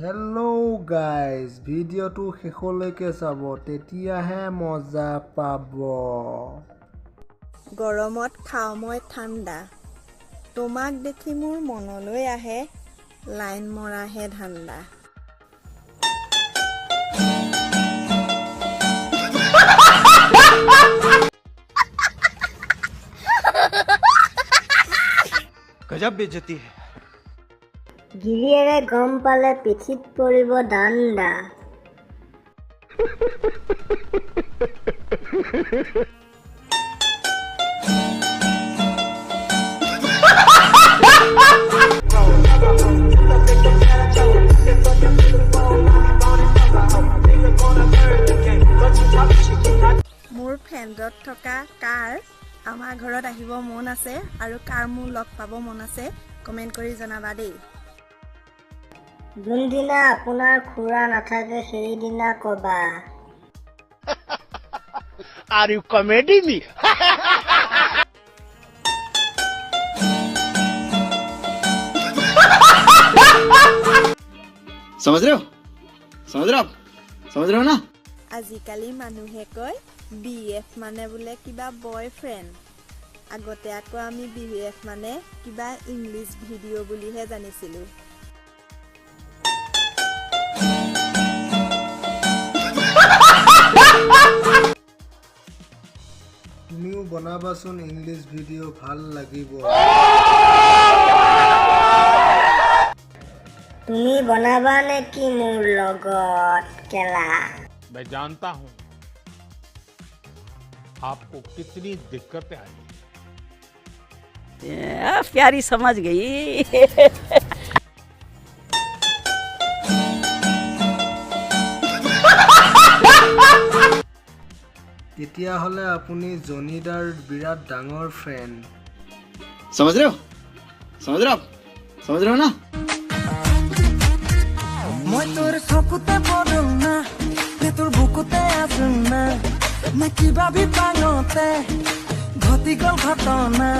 hello guys ভিডিওটো শেষলৈকে চাব তেতিয়াহে মজা পাব গৰমত খাও মই ঠাণ্ডা তোমাক দেখি মোৰ মনলৈ আহে লাইন মৰাহে ধান্দা गजब बेइज्जती है গিৰিয়েৰে গম পালে পিঠিত পৰিব দাণ্ডা মোৰ ফ্ৰেণ্ডত থকা কাৰ আমাৰ ঘৰত আহিব মন আছে আৰু কাৰ মোৰ লগ পাব মন আছে কমেন্ট কৰি জনাবা দেই যোনদিনা আপোনাৰ খুৰা নাথাকে সেইদিনা কবা आर यू कॉमेडी मी समझ रहे हो ना আজিকালি মানুহে কয় বিএফ মানে বোলে কিবা বয়ফ্ৰেণ্ড আগতে আকৌ আমি বিএফ মানে কিবা ইংলিছ ভিডিঅ' বুলিহে জানিছিলো তুমিও বনাবাচোন ইংলিছ ভিডিঅ' ভাল লাগিব তুমি বনাবা নেকি মোৰ লগত কেলা मैं जानता हूं आपको कितनी दिक्कतें आई प्यारी समझ गई তেতিয়াহ'লে আপুনি জনিদাৰ বিৰাট ডাঙৰ ফ্ৰেণ্ড समझ रहे हो ना মই তোৰ চকুতে পড়ো না তোৰ বুকুতে আছো না না কিবা বিপাঙতে ঘটি গল ঘটনা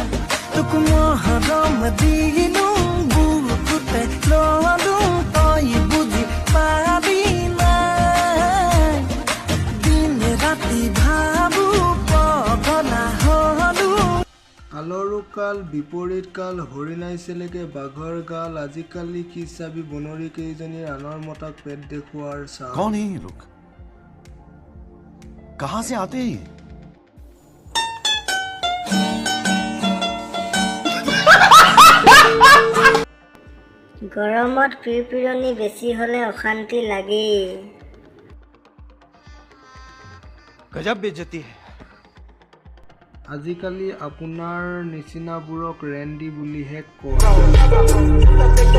তোক মহৰম দিনো বুকুতে ললো তই বুজি পাবি না দিন ৰাতি ভাবো পগলা হলো কালৰো কাল বিপৰীত কাল হৰিণাইছেলেকে বাঘৰ গাল আজিকালি কি চাবি বনৰী কেইজনীৰ আনৰ মতাক পেট দেখুৱাৰ চাল कौन है ये लोग कहां से आते हैं ये গৰমত পিৰপিৰণি বেছি হলে অশান্তি লাগে गजब बेइज्जती है আজিকালি আপোনাৰ নিচিনাবোৰক ৰেণ্ডি বুলিহে কয়